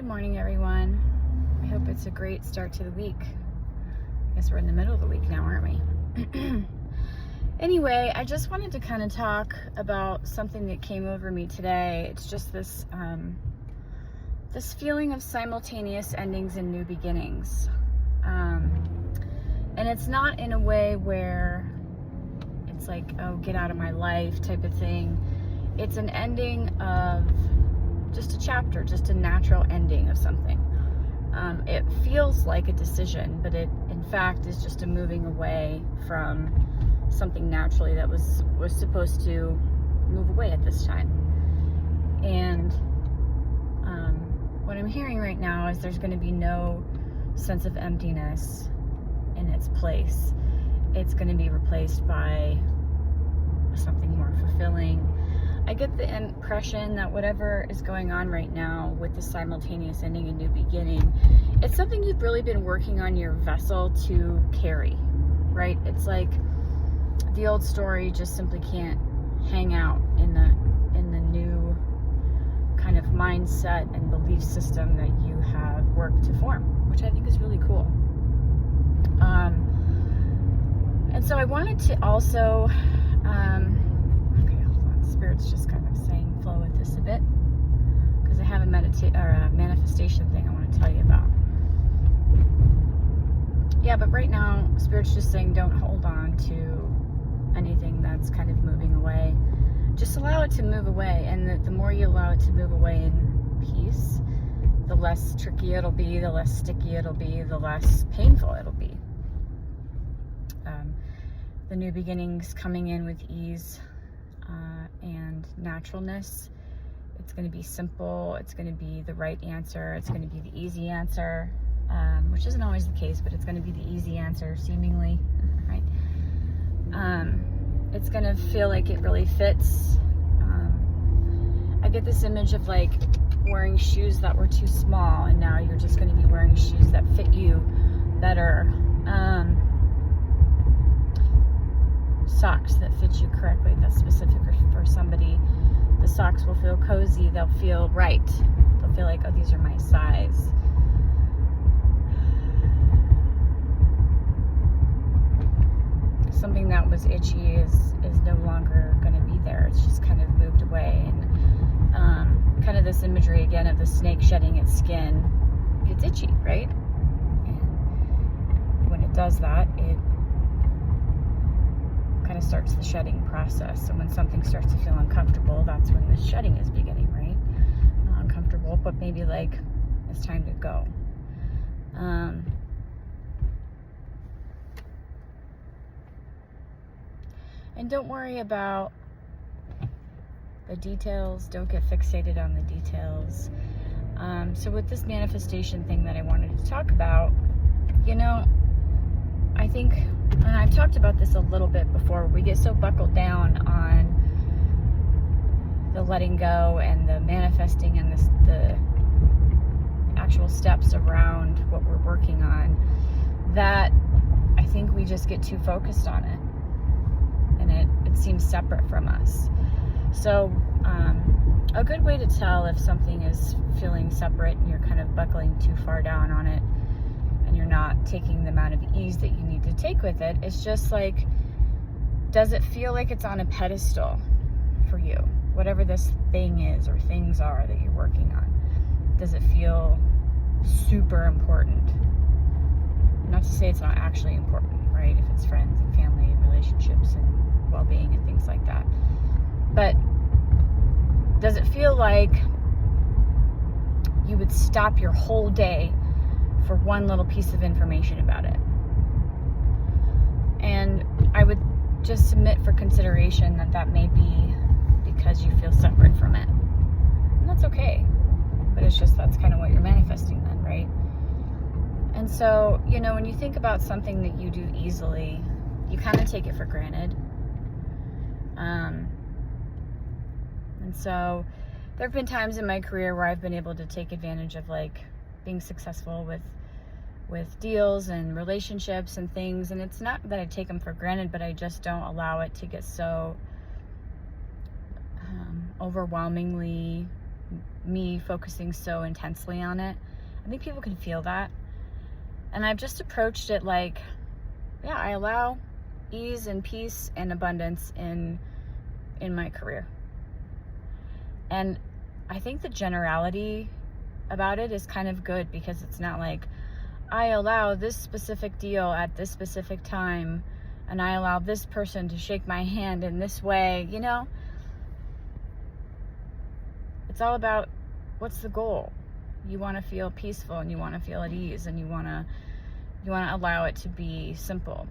Good morning, everyone. I hope it's a great start to the week. I guess we're in the middle of the week now, aren't we? Anyway, I just wanted to kind of talk about something that came over me today. It's just this this feeling of simultaneous endings and new beginnings. And it's not in a way where it's like, oh, get out of my life type of thing. It's an ending of just a chapter, just a natural ending of something. It feels like a decision, but it in fact is just a moving away from something naturally that was supposed to move away at this time. And what I'm hearing right now is there's going to be no sense of emptiness in its place. It's going to be replaced by something more fulfilling. I get the impression that whatever is going on right now with the simultaneous ending and new beginning, it's something you've really been working on your vessel to carry, right? It's like the old story just simply can't hang out in the new kind of mindset and belief system that you have worked to form, which I think is really cool. And so I wanted to also Spirit's just kind of saying flow with this a bit, because I have a manifestation thing I want to tell you about. Yeah, but right now Spirit's just saying don't hold on to anything that's kind of moving away. Just allow it to move away, and the more you allow it to move away in peace, the less tricky it'll be, the less sticky it'll be, the less painful it'll be. The new beginnings coming in with ease and naturalness. It's going to be simple. It's going to be the right answer. It's going to be the easy answer, which isn't always the case, but it's going to be the easy answer, seemingly, right? It's going to feel like it really fits. I get this image of like wearing shoes that were too small, and now you're just going to be wearing shoes that fit you better. Socks that fit you correctly, that's specific for somebody. The socks will feel cozy, they'll feel right, they'll feel like, oh, these are my size. Something that was itchy is no longer going to be there. It's just kind of moved away. And kind of this imagery again of the snake shedding its skin gets itchy, right? And when it does that, it kind of starts the shedding process. So when something starts to feel uncomfortable, that's when the shedding is beginning, right? Not uncomfortable, but maybe like it's time to go. And don't worry about the details. Don't get fixated on the details. So with this manifestation thing that I wanted to talk about, I think, and I've talked about this a little bit before, we get so buckled down on the letting go and the manifesting and the actual steps around what we're working on, that I think we just get too focused on it, and it seems separate from us. So a good way to tell if something is feeling separate and you're kind of buckling too far down on it, and you're not taking the amount of ease that you need to take with it, it's just like, does it feel like it's on a pedestal for you? Whatever this thing is or things are that you're working on, does it feel super important? Not to say it's not actually important, right? If it's friends and family and relationships and well-being and things like that. But does it feel like you would stop your whole day for one little piece of information about it? And I would just submit for consideration that may be because you feel separate from it. And that's okay. But it's just, that's kind of what you're manifesting then, right? And so, when you think about something that you do easily, you kind of take it for granted. And so there have been times in my career where I've been able to take advantage of like being successful with deals and relationships and things, and it's not that I take them for granted, but I just don't allow it to get so overwhelmingly me focusing so intensely on it. I think people can feel that. And I've just approached it like, yeah, I allow ease and peace and abundance in my career. And I think the generality about it is kind of good, because it's not like I allow this specific deal at this specific time and I allow this person to shake my hand in this way, you know? It's all about, what's the goal? You want to feel peaceful and you want to feel at ease, and you want to allow it to be simple.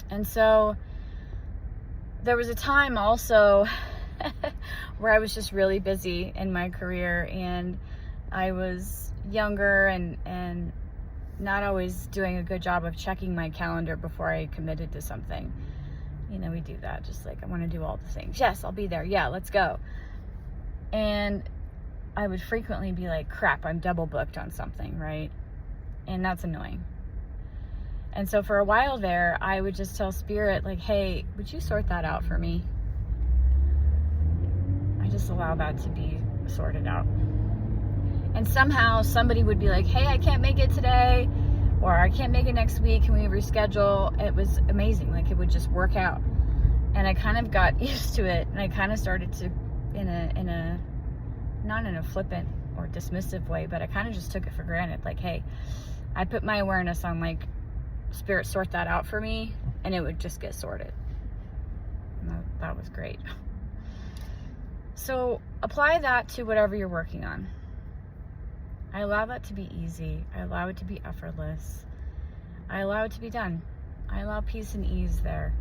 And so there was a time also where I was just really busy in my career, and I was younger and not always doing a good job of checking my calendar before I committed to something. You know, we do that, just like, I want to do all the things. Yes, I'll be there. Yeah, let's go. And I would frequently be like, crap, I'm double booked on something, right? And that's annoying. And so for a while there, I would just tell Spirit, like, hey, would you sort that out for me? I just allow that to be sorted out. And somehow somebody would be like, hey, I can't make it today, or I can't make it next week, can we reschedule? It was amazing. Like, it would just work out. And I kind of got used to it, and I kind of started to, in a not in a flippant or dismissive way, but I kind of just took it for granted. Like, hey, I put my awareness on, like, Spirit, sort that out for me, and it would just get sorted. And that was great. So apply that to whatever you're working on. I allow that to be easy. I allow it to be effortless. I allow it to be done. I allow peace and ease there.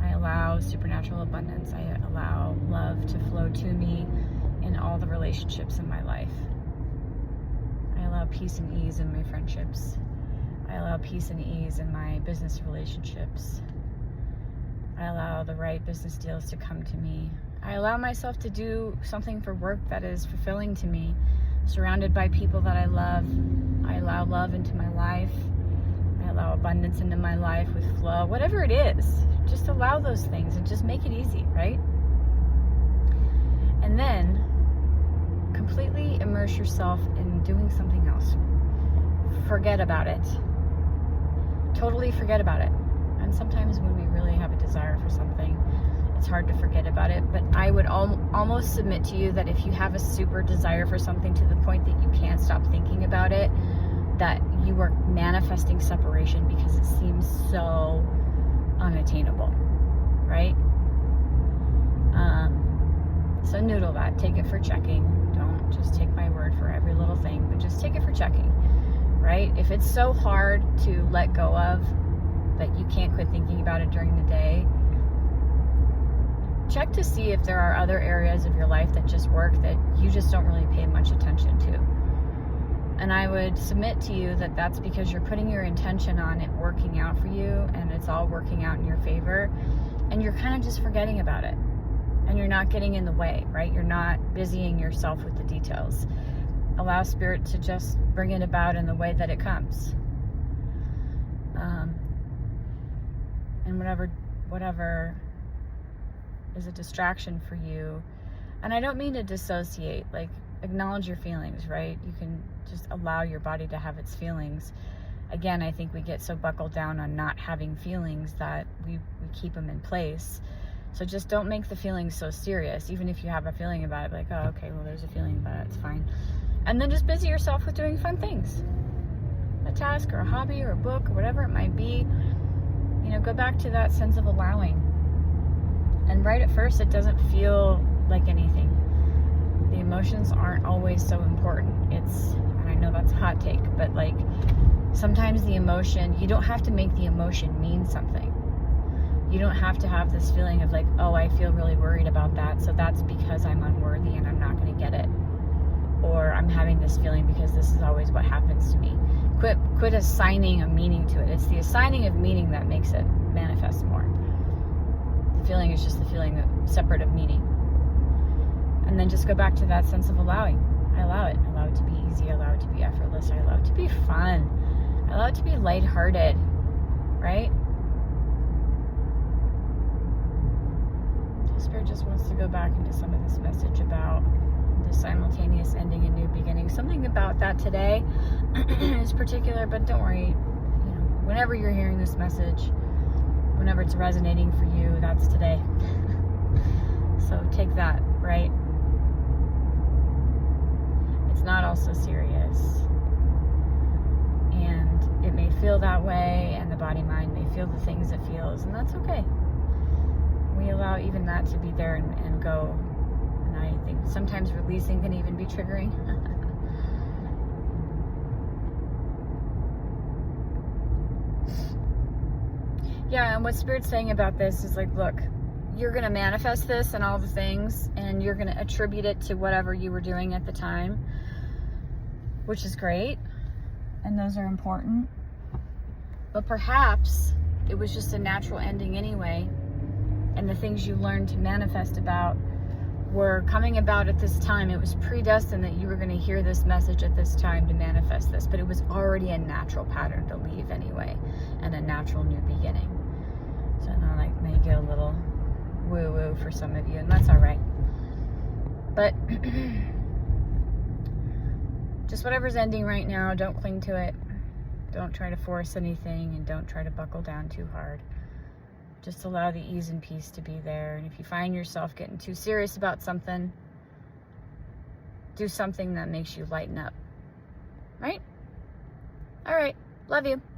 I allow supernatural abundance. I allow love to flow to me in all the relationships in my life. I allow peace and ease in my friendships. I allow peace and ease in my business relationships. I allow the right business deals to come to me. I allow myself to do something for work that is fulfilling to me, surrounded by people that I love. I allow love into my life. I allow abundance into my life with flow. Whatever it is, just allow those things and just make it easy, right? And then completely immerse yourself in doing something else. Forget about it. Totally forget about it. And sometimes when we really have a desire for something, it's hard to forget about it. But I would almost submit to you that if you have a super desire for something to the point that you can't stop thinking about it, that you are manifesting separation, because it seems so unattainable, right? So noodle that. Take it for checking. Don't just take my word for every little thing, but just take it for checking, right? If it's so hard to let go of that you can't quit thinking about it during the day, check to see if there are other areas of your life that just work that you just don't really pay much attention to. And I would submit to you that that's because you're putting your intention on it working out for you, and it's all working out in your favor, and you're kind of just forgetting about it, and you're not getting in the way, right? You're not busying yourself with the details. Allow Spirit to just bring it about in the way that it comes. And whatever is a distraction for you. And I don't mean to dissociate, like, acknowledge your feelings, right? You can just allow your body to have its feelings. Again, I think we get so buckled down on not having feelings that we keep them in place. So just don't make the feelings so serious. Even if you have a feeling about it, like, oh, okay, well, there's a feeling about it, it's fine. And then just busy yourself with doing fun things. A task or a hobby or a book or whatever it might be. You know, go back to that sense of allowing. And right at first, it doesn't feel like anything. The emotions aren't always so important. And I know that's a hot take, but like, sometimes the emotion, you don't have to make the emotion mean something. You don't have to have this feeling of like, oh, I feel really worried about that, so that's because I'm unworthy and I'm not going to get it. Or I'm having this feeling because this is always what happens to me. Quit assigning a meaning to it. It's the assigning of meaning that makes it manifest more. The feeling is just the feeling separate of meaning. And then just go back to that sense of allowing. I allow it. I allow it to be easy. I allow it to be effortless. I allow it to be fun. I allow it to be lighthearted, right? Just Spirit just wants to go back into some of this message about the simultaneous ending and new beginning. Something about that today is particular, but don't worry. Whenever you're hearing this message, whenever it's resonating for you, that's today. So take that, right? It's not also serious. And it may feel that way, and the body-mind may feel the things it feels, and that's okay. We allow even that to be there and go. And I think sometimes releasing can even be triggering. Yeah, and what Spirit's saying about this is like, look, you're going to manifest this and all the things, and you're going to attribute it to whatever you were doing at the time, which is great, and those are important. But perhaps it was just a natural ending anyway, and the things you learned to manifest about were coming about at this time. It was predestined that you were going to hear this message at this time to manifest this, but it was already a natural pattern to leave anyway, and a natural new beginning. So now I may get a little woo-woo for some of you, and that's all right. But just whatever's ending right now, don't cling to it. Don't try to force anything, and don't try to buckle down too hard. Just allow the ease and peace to be there. And if you find yourself getting too serious about something, do something that makes you lighten up. Right? All right. Love you.